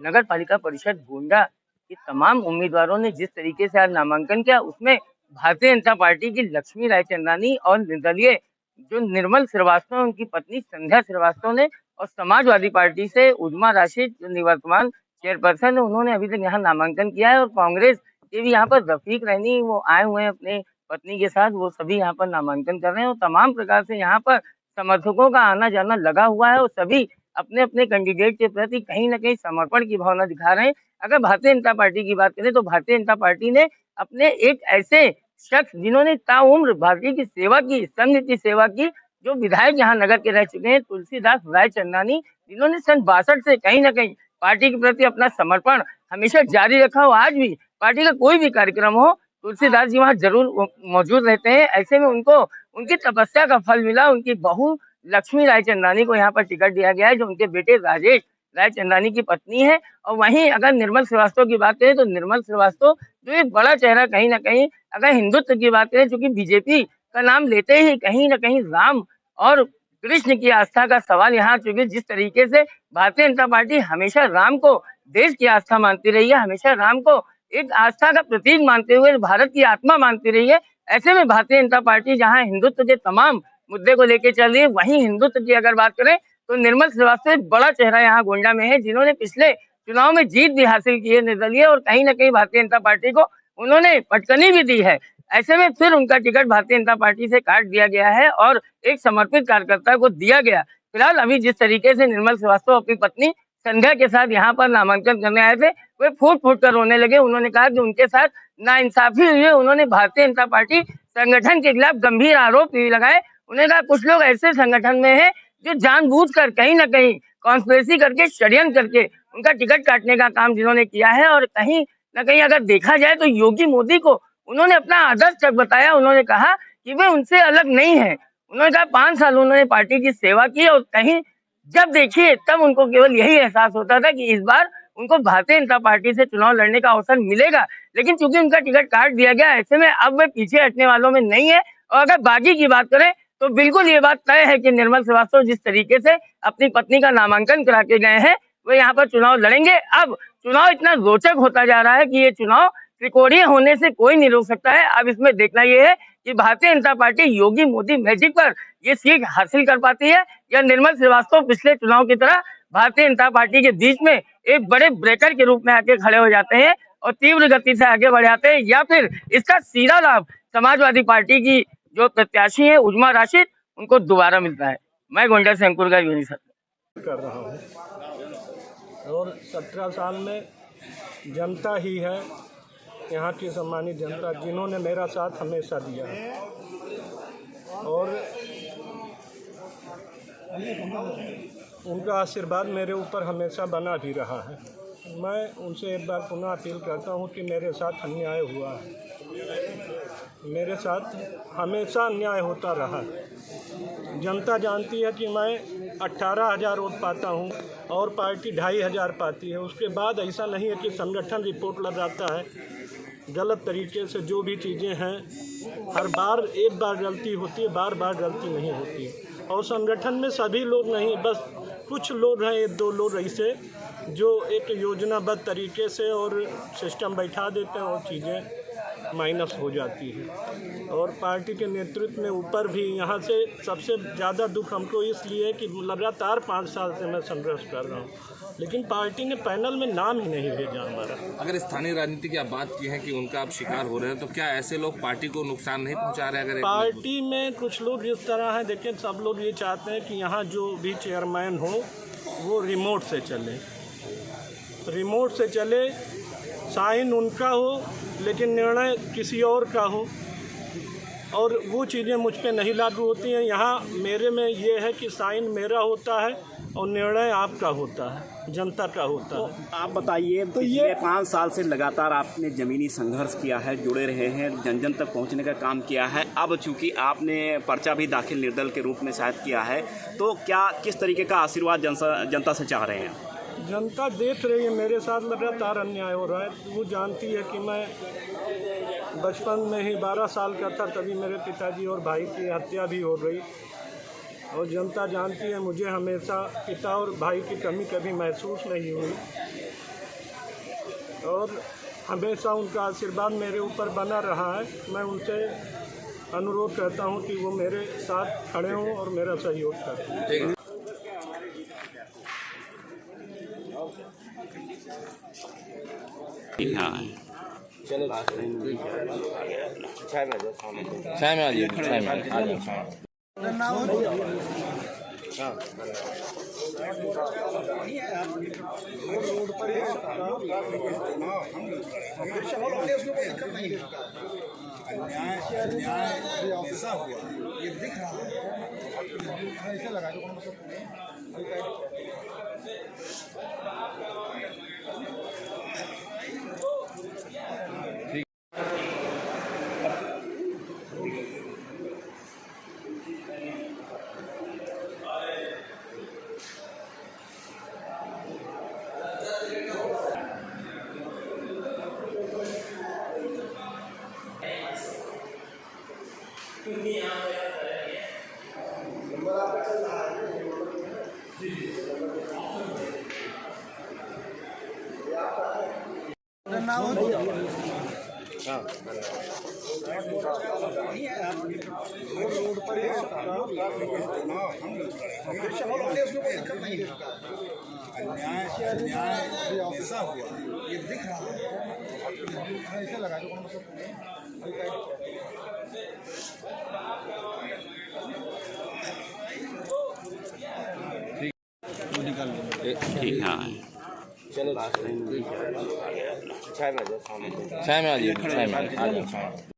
नगर पालिका परिषद गोंडा के तमाम उम्मीदवारों ने जिस तरीके से आज नामांकन किया, उसमें भारतीय जनता पार्टी की लक्ष्मी रायचंदानी और निर्दलीय जो निर्मल श्रीवास्तव, उनकी पत्नी संध्या श्रीवास्तव ने, और समाजवादी पार्टी से उजमा राशिद जो निवर्तमान चेयरपर्सन है, उन्होंने अभी तक यहाँ नामांकन किया है। और कांग्रेस के भी यहाँ पर रफीक रहनी, वो आए हुए हैं अपने पत्नी के साथ, वो सभी यहाँ पर नामांकन कर रहे हैं। और तमाम प्रकार से यहाँ पर समर्थकों का आना जाना लगा हुआ है और सभी अपने अपने कैंडिडेट के प्रति कहीं ना कहीं समर्पण की भावना दिखा रहे हैं। अगर भारतीय जनता पार्टी की बात करें तो भारतीय जनता पार्टी ने अपने एक ऐसे शख्स जिन्होंने ताउम्र भारतीय की सेवा की, संघ की सेवा की, जो विधायक यहाँ नगर के रह चुके हैं, तुलसीदास रायचंदानी, जिन्होंने सन 62 से कहीं ना कहीं पार्टी के प्रति अपना समर्पण हमेशा जारी रखा हो। आज भी पार्टी का कोई भी कार्यक्रम हो, तुलसीदास जी वहाँ जरूर मौजूद रहते हैं। ऐसे में उनको उनकी तपस्या का फल मिला। उनकी बहू लक्ष्मी रायचंदानी को यहाँ पर टिकट दिया गया है, जो उनके बेटे राजेश रायचंदानी की पत्नी है। और वहीं अगर निर्मल श्रीवास्तव की बात करें तो निर्मल श्रीवास्तव जो एक बड़ा चेहरा कहीं ना कहीं, अगर हिंदुत्व की बात करें, चूंकि बीजेपी का नाम लेते ही कहीं ना कहीं राम और कृष्ण की आस्था का सवाल यहाँ, चूंकि जिस तरीके से भारतीय जनता पार्टी हमेशा राम को देश की आस्था मानती रही है, हमेशा राम को एक आस्था का प्रतीक मानते हुए भारत की आत्मा मानती रही है। ऐसे में भारतीय जनता पार्टी जहां हिंदुत्व के तमाम मुद्दे को लेकर चल रही है, वहीं हिंदुत्व की अगर बात करें तो निर्मल श्रीवास्तव एक बड़ा चेहरा यहाँ गोंडा में है, जिन्होंने पिछले चुनाव में जीत भी हासिल की है निर्दलीय, और कहीं ना कहीं भारतीय जनता पार्टी को उन्होंने पटकनी भी दी है। ऐसे में फिर उनका टिकट भारतीय जनता पार्टी से काट दिया गया है और एक समर्पित कार्यकर्ता को दिया गया। फिलहाल अभी जिस तरीके से निर्मल श्रीवास्तव अपनी पत्नी संध्या के साथ यहाँ पर नामांकन करने आए थे, वे फूट फूट कर रोने लगे। उन्होंने कहा कि उनके साथ नाइंसाफी हुई है। उन्होंने भारतीय जनता पार्टी संगठन के खिलाफ गंभीर आरोप भी लगाए। उन्होंने कहा कुछ लोग ऐसे संगठन में हैं जो जानबूझकर कहीं ना कहीं कॉन्स्पिरेसी करके, षड्यंत्र करके उनका टिकट काटने का काम जिन्होंने किया है। और कहीं ना कहीं अगर देखा जाए तो योगी मोदी को उन्होंने अपना आदर्श तक बताया। उन्होंने कहा कि वे उनसे अलग नहीं है। उन्होंने कहा 5 साल उन्होंने पार्टी की सेवा की और कहीं जब देखिए तब उनको केवल यही एहसास होता था कि इस बार उनको भारतीय जनता पार्टी से चुनाव लड़ने का अवसर मिलेगा, लेकिन चूंकि उनका टिकट काट दिया गया, ऐसे में अब वे पीछे हटने वालों में नहीं है। और अगर बागी की बात करें तो बिल्कुल ये बात तय है कि निर्मल श्रीवास्तव जिस तरीके से अपनी पत्नी का नामांकन करा के गए हैं, वे यहाँ पर चुनाव लड़ेंगे। अब चुनाव इतना रोचक होता जा रहा है कि ये चुनाव त्रिकोणीय होने से कोई नहीं रोक सकता है। अब इसमें देखना यह है कि भारतीय जनता पार्टी योगी मोदी मैजिक पर ये सीट हासिल कर पाती है, या निर्मल श्रीवास्तव पिछले चुनाव की तरह भारतीय जनता पार्टी के बीच में एक बड़े ब्रेकर के रूप में आके खड़े हो जाते हैं और तीव्र गति से आगे बढ़ जाते हैं, या फिर इसका सीधा लाभ समाजवादी पार्टी की जो प्रत्याशी है उजमा राशिद, उनको दोबारा मिलता है। मैं गोंडा से अंकुर का कर रहा हूँ और 17 साल में जनता ही है, यहाँ की सम्मानित जनता, जिन्होंने मेरा साथ हमेशा दिया है और उनका आशीर्वाद मेरे ऊपर हमेशा बना भी रहा है। मैं उनसे एक बार पुनः अपील करता हूँ कि मेरे साथ अन्याय हुआ है, मेरे साथ हमेशा अन्याय होता रहा। जनता जानती है कि मैं 18,000 वोट पाता हूँ और पार्टी 2,500 पाती है। उसके बाद ऐसा नहीं है कि संगठन रिपोर्ट लगाता है गलत तरीके से। जो भी चीज़ें हैं, हर बार एक बार गलती होती है, बार बार गलती नहीं होती। और संगठन में सभी लोग नहीं, बस कुछ लोग हैं, 1-2 लोग ऐसे जो एक योजनाबद्ध तरीके से और सिस्टम बैठा देते हैं और चीज़ें माइनस हो जाती है। और पार्टी के नेतृत्व में ऊपर भी यहाँ से सबसे ज़्यादा दुख हमको इसलिए कि लगातार 5 साल से मैं संघर्ष कर रहा हूँ, लेकिन पार्टी ने पैनल में नाम ही नहीं भेजा हमारा। अगर स्थानीय राजनीति की आप बात की है कि उनका आप शिकार हो रहे हैं, तो क्या ऐसे लोग पार्टी को नुकसान नहीं पहुंचा रहे? अगर पार्टी में कुछ लोग इस तरह हैं, देखिए सब लोग ये चाहते हैं कि यहाँ जो भी चेयरमैन हो वो रिमोट से चले, रिमोट से चले, साइन उनका हो लेकिन निर्णय किसी और का हो, और वो चीज़ें मुझ पे नहीं लागू होती हैं। यहाँ मेरे में ये है कि साइन मेरा होता है और निर्णय आपका होता है, जनता का होता है। तो आप बताइए, तो ये 5 साल से लगातार आपने ज़मीनी संघर्ष किया है, जुड़े रहे हैं, जन जन तक पहुंचने का काम किया है। अब चूंकि आपने पर्चा भी दाखिल निर्दल के रूप में शायद किया है, तो क्या किस तरीके का आशीर्वाद जनता से चाह रहे हैं? जनता देख रही है मेरे साथ लगातार अन्याय हो रहा है। वो जानती है कि मैं बचपन में ही 12 साल का था, तभी मेरे पिताजी और भाई की हत्या भी हो गई। और जनता जानती है मुझे हमेशा पिता और भाई की कमी कभी महसूस नहीं हुई। और हमेशा उनका आशीर्वाद मेरे ऊपर बना रहा है। मैं उनसे अनुरोध करता हूं कि वो मेरे साथ खड़े हों और मेरा सहयोग करें। ठीक है। चलो चाय में आ जाइए, चाय में आ जाइए। ऐसा हुआ ये दिख रहा है, ऐसे लगा दो रोड पर अन्याय ऐसा हुआ ये दिख रहा है, ऐसे लगा दो ठीक है। चलो चाय में आ जाइए, चाय में आ जाइए।